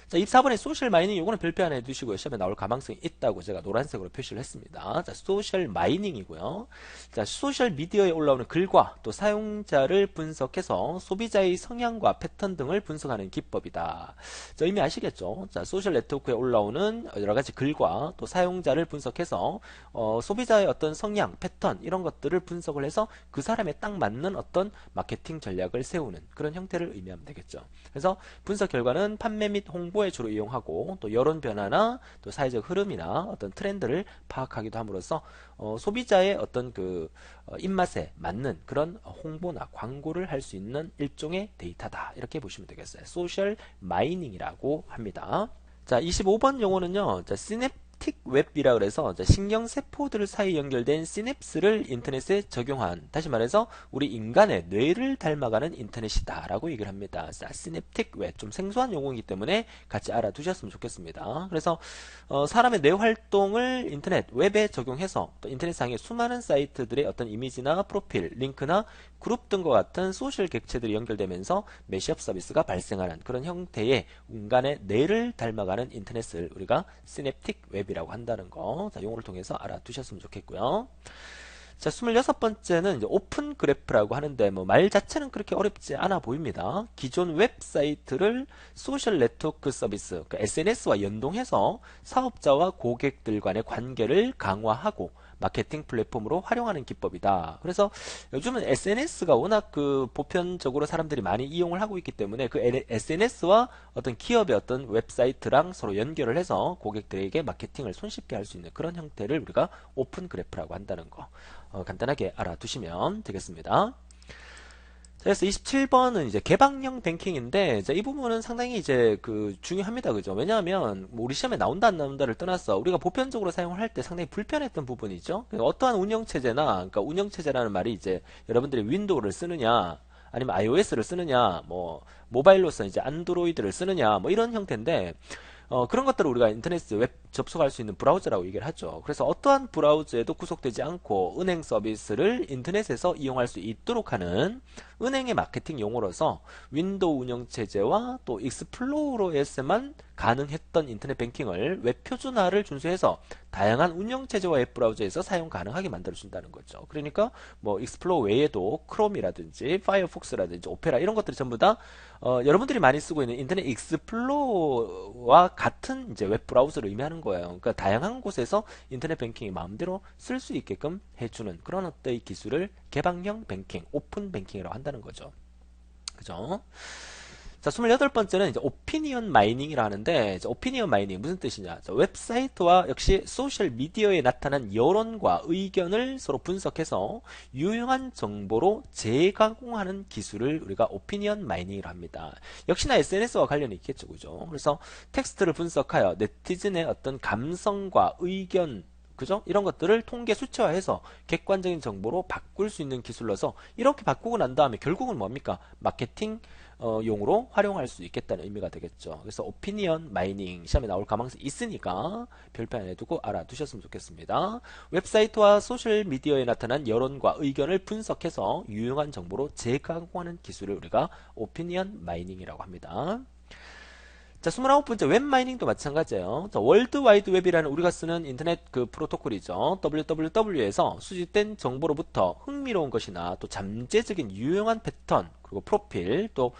자, 24번에 소셜 마이닝, 요거는 별표 하나 해두시고요. 시험에 나올 가망성이 있다고 제가 노란색으로 표시를 했습니다. 자, 소셜 마이닝이고요. 자, 소셜 미디어에 올라오는 글과 또 사용자를 분석해서 소비자의 성향과 패턴 등을 분석하는 기법이다. 자, 의미 아시겠죠? 자, 소셜 네트워크에 올라오는 여러 가지 글과 또 사용자를 분석해서 소비자의 어떤 성향, 패턴 이런 것들을 분석을 해서 그 사람에 딱 맞는 어떤 마케팅 전략을 세우는 그런 형태를 의미하면 되겠죠. 그래서 분석 결과는 판매 및 홍보에 주로 이용하고 또 여론 변화나 또 사회적 흐름이나 어떤 트렌드를 파악하기도 함으로써 소비자의 어떤 그 입맛에 맞는 그런 홍보나 광고를 할 수 있는 일종의 데이터다. 이렇게 보시면 되겠어요. 소셜 마이닝이라고 합니다. 자, 25번 용어는요. 자, 시냅틱 웹이라 그래서 신경세포들 사이 연결된 시냅스를 인터넷에 적용한, 다시 말해서 우리 인간의 뇌를 닮아가는 인터넷이다 라고 얘기를 합니다. 자, 시냅틱 웹, 좀 생소한 용어이기 때문에 같이 알아두셨으면 좋겠습니다. 그래서 사람의 뇌 활동을 인터넷 웹에 적용해서 또 인터넷상의 수많은 사이트들의 어떤 이미지나 프로필, 링크나 그룹 등과 같은 소셜 객체들이 연결되면서 매시업 서비스가 발생하는 그런 형태의 인간의 뇌를 닮아가는 인터넷을 우리가 시냅틱 웹이라고 한다는 거, 자, 용어를 통해서 알아두셨으면 좋겠고요. 자, 26번째는 이제 오픈 그래프라고 하는데 뭐 말 자체는 그렇게 어렵지 않아 보입니다. 기존 웹사이트를 소셜 네트워크 서비스, 그러니까 SNS와 연동해서 사업자와 고객들 간의 관계를 강화하고 마케팅 플랫폼으로 활용하는 기법이다. 그래서 요즘은 SNS가 워낙 그 보편적으로 사람들이 많이 이용을 하고 있기 때문에 그 SNS와 어떤 기업의 어떤 웹사이트랑 서로 연결을 해서 고객들에게 마케팅을 손쉽게 할 수 있는 그런 형태를 우리가 오픈 그래프라고 한다는 거 간단하게 알아두시면 되겠습니다. 그래서 27번은 이제 개방형 뱅킹인데 이제 이 부분은 상당히 이제 그 중요합니다. 그죠? 왜냐하면 뭐 우리 시험에 나온다 안 나온다를 떠나서 우리가 보편적으로 사용을 할 때 상당히 불편했던 부분이죠. 그러니까 어떠한 운영체제나 그러니까 운영체제라는 말이 이제 여러분들이 윈도우를 쓰느냐 아니면 iOS를 쓰느냐 뭐 모바일로서 이제 안드로이드를 쓰느냐 뭐 이런 형태인데 그런 것들을 우리가 인터넷 웹 접속할 수 있는 브라우저라고 얘기를 하죠. 그래서 어떠한 브라우저에도 구속되지 않고 은행 서비스를 인터넷에서 이용할 수 있도록 하는 은행의 마케팅 용어로서 윈도우 운영체제와 또 익스플로러에서만 가능했던 인터넷 뱅킹을 웹 표준화를 준수해서 다양한 운영체제와 웹 브라우저에서 사용 가능하게 만들어준다는 거죠. 그러니까 뭐 익스플로러 외에도 크롬이라든지 파이어폭스라든지 오페라 이런 것들이 전부 다 여러분들이 많이 쓰고 있는 인터넷 익스플로러와 같은 이제 웹 브라우저를 의미하는 거예요. 그러니까 다양한 곳에서 인터넷 뱅킹이 마음대로 쓸 수 있게끔 해주는 그런 어떤 기술을 개방형 뱅킹, 오픈 뱅킹이라고 한다는 거죠. 그죠? 자, 28번째는 이제 오피니언 마이닝이라 하는데, 오피니언 마이닝 무슨 뜻이냐? 웹사이트와 역시 소셜 미디어에 나타난 여론과 의견을 서로 분석해서 유용한 정보로 재가공하는 기술을 우리가 오피니언 마이닝이라 합니다. 역시나 SNS와 관련이 있겠죠, 그죠? 그래서 텍스트를 분석하여 네티즌의 어떤 감성과 의견 그죠? 이런 것들을 통계 수치화해서 객관적인 정보로 바꿀 수 있는 기술로서 이렇게 바꾸고 난 다음에 결국은 뭡니까? 마케팅 용으로 활용할 수 있겠다는 의미가 되겠죠. 그래서 오피니언 마이닝 시험에 나올 가능성이 있으니까 별표 안에 두고 알아두셨으면 좋겠습니다. 웹사이트와 소셜미디어에 나타난 여론과 의견을 분석해서 유용한 정보로 재가공하는 기술을 우리가 오피니언 마이닝이라고 합니다. 자, 29번째 웹마이닝도 마찬가지예요. 자, 월드와이드 웹이라는 우리가 쓰는 인터넷 그 프로토콜이죠. www에서 수집된 정보로부터 흥미로운 것이나 또 잠재적인 유용한 패턴 그리고 프로필 또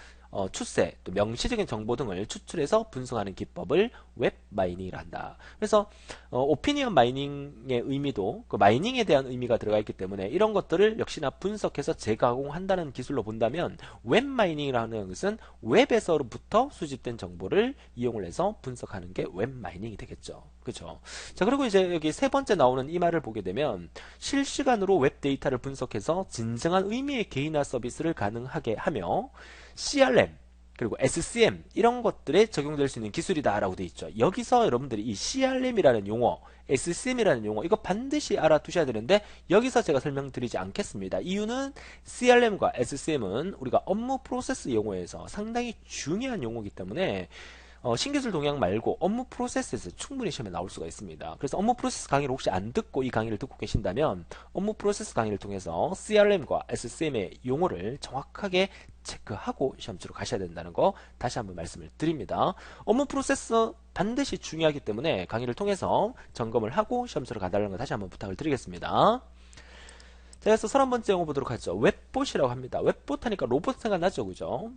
추세, 또 명시적인 정보 등을 추출해서 분석하는 기법을 웹 마이닝이라 한다. 그래서 오피니언 마이닝의 의미도 그 마이닝에 대한 의미가 들어가 있기 때문에 이런 것들을 역시나 분석해서 재가공한다는 기술로 본다면 웹 마이닝이라는 것은 웹에서부터 수집된 정보를 이용을 해서 분석하는 게 웹 마이닝이 되겠죠. 그렇죠. 자, 그리고 이제 여기 세 번째 나오는 이 말을 보게 되면 실시간으로 웹 데이터를 분석해서 진정한 의미의 개인화 서비스를 가능하게 하며 CRM 그리고 SCM 이런 것들에 적용될 수 있는 기술이다 라고 되어 있죠. 여기서 여러분들이 이 CRM이라는 용어 SCM이라는 용어 이거 반드시 알아두셔야 되는데 여기서 제가 설명드리지 않겠습니다. 이유는 CRM과 SCM은 우리가 업무 프로세스 용어에서 상당히 중요한 용어이기 때문에 신기술 동향 말고 업무 프로세스에서 충분히 시험에 나올 수가 있습니다. 그래서 업무 프로세스 강의를 혹시 안 듣고 이 강의를 듣고 계신다면 업무 프로세스 강의를 통해서 CRM과 SCM의 용어를 정확하게 체크하고 시험치로 가셔야 된다는 거 다시 한번 말씀을 드립니다. 업무 프로세스 반드시 중요하기 때문에 강의를 통해서 점검을 하고 시험치로 가달라는 거 다시 한번 부탁을 드리겠습니다. 자, 그래서 31번째 용어 보도록 하죠. 웹봇이라고 합니다. 웹봇 하니까 로봇 생각나죠, 그죠?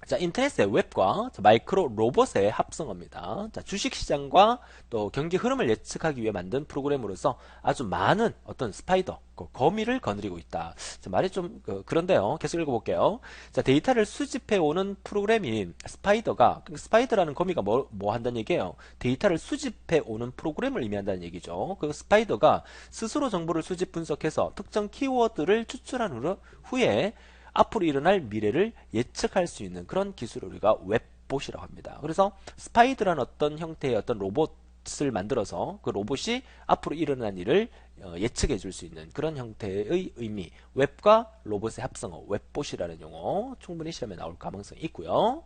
자, 인터넷의 웹과 마이크로 로봇의 합성어입니다. 자, 주식시장과 또 경기 흐름을 예측하기 위해 만든 프로그램으로서 아주 많은 어떤 스파이더, 거미를 거느리고 있다. 자, 말이 좀 그런데요. 계속 읽어볼게요. 자, 데이터를 수집해오는 프로그램인 스파이더가, 스파이더라는 거미가 뭐 한다는 얘기예요? 데이터를 수집해오는 프로그램을 의미한다는 얘기죠. 그 스파이더가 스스로 정보를 수집 분석해서 특정 키워드를 추출한 후에 앞으로 일어날 미래를 예측할 수 있는 그런 기술을 우리가 웹봇이라고 합니다. 그래서 스파이드라는 어떤 형태의 어떤 로봇을 만들어서 그 로봇이 앞으로 일어날 일을 예측해 줄 수 있는 그런 형태의 의미 웹과 로봇의 합성어 웹봇이라는 용어 충분히 시험에 나올 가능성이 있고요.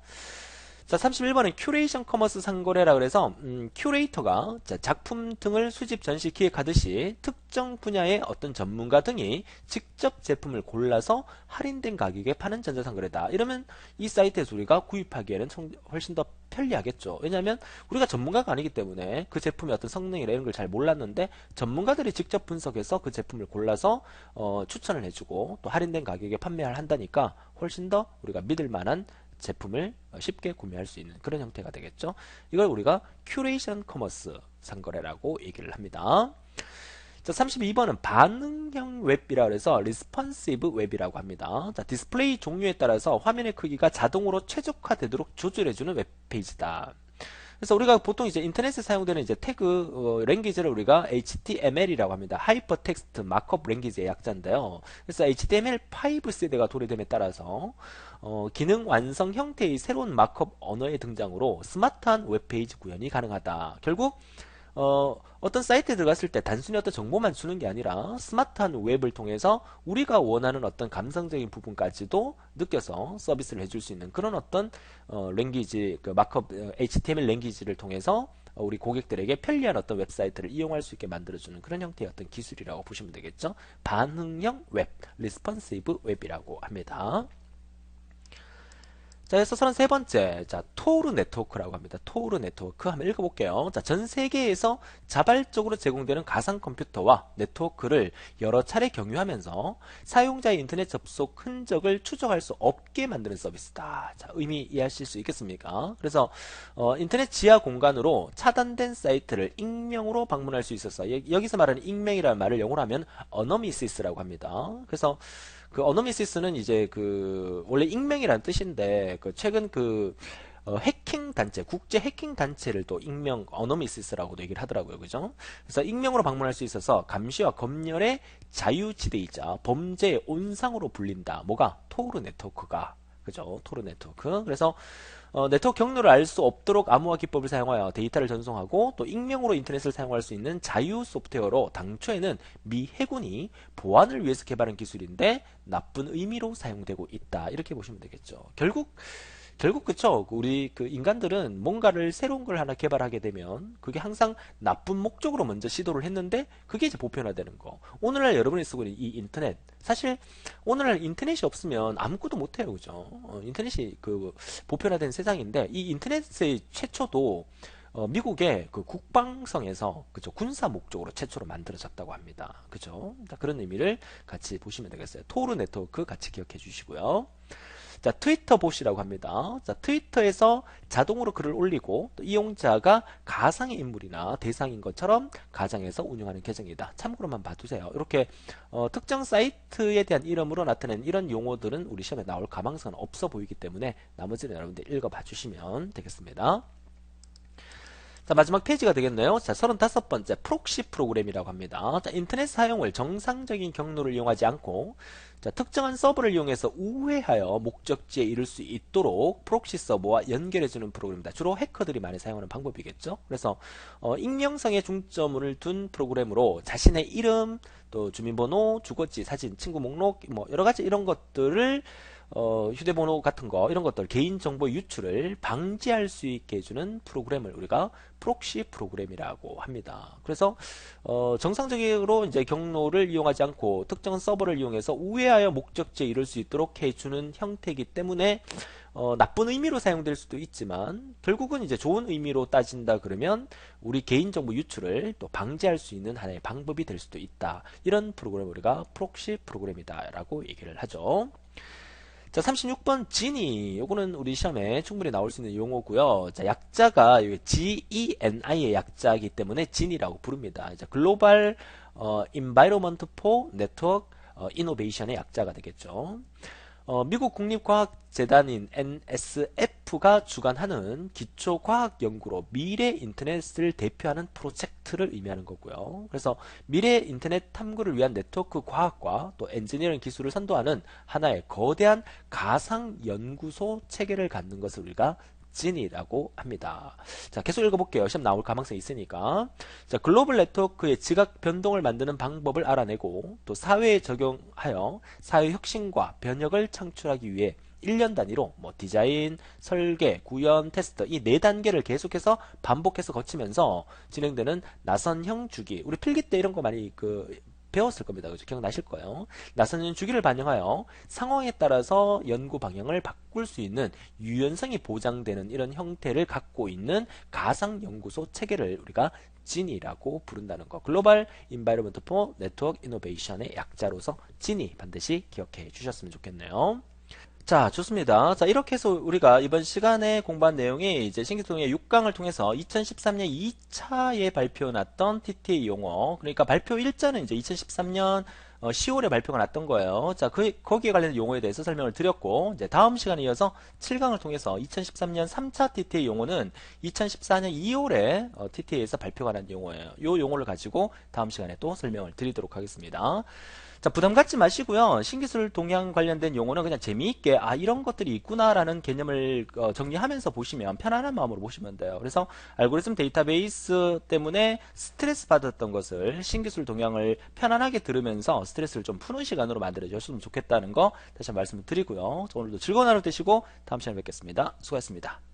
자, 31번은 큐레이션 커머스 상거래라 그래서 큐레이터가 작품 등을 수집 전시 기획하듯이 특정 분야의 어떤 전문가 등이 직접 제품을 골라서 할인된 가격에 파는 전자상거래다. 이러면 이 사이트에서 우리가 구입하기에는 훨씬 더 편리하겠죠. 왜냐하면 우리가 전문가가 아니기 때문에 그 제품의 어떤 성능이나 이런 걸 잘 몰랐는데 전문가들이 직접 분석해서 그 제품을 골라서 추천을 해주고 또 할인된 가격에 판매를 한다니까 훨씬 더 우리가 믿을 만한 제품을 쉽게 구매할 수 있는 그런 형태가 되겠죠. 이걸 우리가 큐레이션 커머스 상거래라고 얘기를 합니다. 자, 32번은 반응형 웹이라고 해서 responsive 웹이라고 합니다. 자, 디스플레이 종류에 따라서 화면의 크기가 자동으로 최적화되도록 조절해주는 웹페이지다. 그래서 우리가 보통 이제 인터넷에 사용되는 이제 태그 랭귀지를 우리가 HTML이라고 합니다. 하이퍼텍스트 마크업 랭귀지의 약자인데요. 그래서 HTML5 세대가 도래됨에 따라서 기능 완성 형태의 새로운 마크업 언어의 등장으로 스마트한 웹페이지 구현이 가능하다. 결국 어떤 사이트에 들어갔을 때 단순히 어떤 정보만 주는 게 아니라 스마트한 웹을 통해서 우리가 원하는 어떤 감성적인 부분까지도 느껴서 서비스를 해줄 수 있는 그런 어떤 랭귀지, 그 마크업 HTML 랭귀지를 통해서 우리 고객들에게 편리한 어떤 웹사이트를 이용할 수 있게 만들어주는 그런 형태의 어떤 기술이라고 보시면 되겠죠. 반응형 웹, 리스폰시브 웹이라고 합니다. 자, 그래서 33번째. 자, 토르 네트워크라고 합니다. 토르 네트워크 한번 읽어볼게요. 자, 전 세계에서 자발적으로 제공되는 가상 컴퓨터와 네트워크를 여러 차례 경유하면서 사용자의 인터넷 접속 흔적을 추적할 수 없게 만드는 서비스다. 자, 의미 이해하실 수 있겠습니까? 그래서 인터넷 지하 공간으로 차단된 사이트를 익명으로 방문할 수 있어서 여기서 말하는 익명이라는 말을 영어로 하면 어너미시스라고 합니다. 그래서 그 어노미시스는 이제 그 원래 익명이라는 뜻인데 그 최근 그 해킹 단체, 국제 해킹 단체를 또 익명 어노미시스라고도 얘기를 하더라고요. 그죠? 그래서 익명으로 방문할 수 있어서 감시와 검열의 자유지대이자 범죄의 온상으로 불린다. 뭐가? 토르 네트워크가. 그죠? 토르 네트워크. 그래서 네트워크 경로를 알 수 없도록 암호화 기법을 사용하여 데이터를 전송하고 또 익명으로 인터넷을 사용할 수 있는 자유 소프트웨어로 당초에는 미 해군이 보안을 위해서 개발한 기술인데 나쁜 의미로 사용되고 있다. 이렇게 보시면 되겠죠. 결국 그쵸. 우리 그 인간들은 뭔가를 새로운 걸 하나 개발하게 되면 그게 항상 나쁜 목적으로 먼저 시도를 했는데 그게 이제 보편화되는 거. 오늘날 여러분이 쓰고 있는 이 인터넷. 사실 오늘날 인터넷이 없으면 아무것도 못해요. 그죠? 인터넷이 그 보편화된 세상인데 이 인터넷의 최초도 미국의 그 국방성에서 그죠 군사 목적으로 최초로 만들어졌다고 합니다. 그죠? 그런 의미를 같이 보시면 되겠어요. 토르 네트워크 같이 기억해 주시고요. 자, 트위터 봇이라고 합니다. 자, 트위터에서 자동으로 글을 올리고 또 이용자가 가상의 인물이나 대상인 것처럼 가정에서 운영하는 계정이다. 참고로만 봐두세요. 이렇게 특정 사이트에 대한 이름으로 나타낸 이런 용어들은 우리 시험에 나올 가망성은 없어 보이기 때문에 나머지는 여러분들 읽어봐 주시면 되겠습니다. 자, 마지막 페이지가 되겠네요. 자, 35번째 프록시 프로그램이라고 합니다. 자, 인터넷 사용을 정상적인 경로를 이용하지 않고 자, 특정한 서버를 이용해서 우회하여 목적지에 이를 수 있도록 프록시 서버와 연결해주는 프로그램입니다. 주로 해커들이 많이 사용하는 방법이겠죠. 그래서 익명성에 중점을 둔 프로그램으로 자신의 이름, 또 주민번호, 주거지, 사진, 친구 목록, 뭐 여러가지 이런 것들을 휴대번호 같은 거 이런 것들 개인정보 유출을 방지할 수 있게 해주는 프로그램을 우리가 프록시 프로그램이라고 합니다. 그래서 정상적으로 이제 경로를 이용하지 않고 특정 서버를 이용해서 우회하여 목적지에 이룰 수 있도록 해주는 형태이기 때문에 나쁜 의미로 사용될 수도 있지만 결국은 이제 좋은 의미로 따진다 그러면 우리 개인정보 유출을 또 방지할 수 있는 하나의 방법이 될 수도 있다. 이런 프로그램을 우리가 프록시 프로그램이다 라고 얘기를 하죠. 자, 36번 지니. 요거는 우리 시험에 충분히 나올 수 있는 용어고요. 자, 약자가 GENI의 약자이기 때문에 지니라고 부릅니다. 자, 글로벌 Environment for Network Innovation의 약자가 되겠죠. 미국 국립과학재단인 NSF가 주관하는 기초과학연구로 미래 인터넷을 대표하는 프로젝트를 의미하는 거고요. 그래서 미래 인터넷 탐구를 위한 네트워크 과학과 또 엔지니어링 기술을 선도하는 하나의 거대한 가상연구소 체계를 갖는 것을 우리가 진이라고 합니다. 자, 계속 읽어볼게요. 시험 나올 가망성이 있으니까. 자, 글로벌 네트워크의 지각 변동을 만드는 방법을 알아내고 또 사회에 적용하여 사회 혁신과 변혁을 창출하기 위해 1년 단위로 뭐 디자인, 설계, 구현, 테스트 이 4단계를 계속해서 반복해서 거치면서 진행되는 나선형 주기. 우리 필기 때 이런 거 많이 배웠을 겁니다. 그죠? 기억나실 거예요. 나선형 주기를 반영하여 상황에 따라서 연구 방향을 바꿀 수 있는 유연성이 보장되는 이런 형태를 갖고 있는 가상연구소 체계를 우리가 진이라고 부른다는 거. 글로벌 인바이러먼트 포 네트워크 이노베이션의 약자로서 진이 반드시 기억해 주셨으면 좋겠네요. 자, 좋습니다. 자, 이렇게 해서 우리가 이번 시간에 공부한 내용이 이제 신기술동의 6강을 통해서 2013년 2차에 발표 났던 TTA 용어, 그러니까 발표 일자는 이제 2013년 10월에 발표가 났던 거예요. 자, 거기에 관련된 용어에 대해서 설명을 드렸고, 이제 다음 시간에 이어서 7강을 통해서 2013년 3차 TTA 용어는 2014년 2월에 TTA에서 발표가 난 용어예요. 이 용어를 가지고 다음 시간에 또 설명을 드리도록 하겠습니다. 자, 부담 갖지 마시고요. 신기술 동향 관련된 용어는 그냥 재미있게 이런 것들이 있구나라는 개념을 정리하면서 보시면 편안한 마음으로 보시면 돼요. 그래서 알고리즘 데이터베이스 때문에 스트레스 받았던 것을 신기술 동향을 편안하게 들으면서 스트레스를 좀 푸는 시간으로 만들어 주셨으면 좋겠다는 거 다시 한번 말씀을 드리고요. 오늘도 즐거운 하루 되시고 다음 시간에 뵙겠습니다. 수고하셨습니다.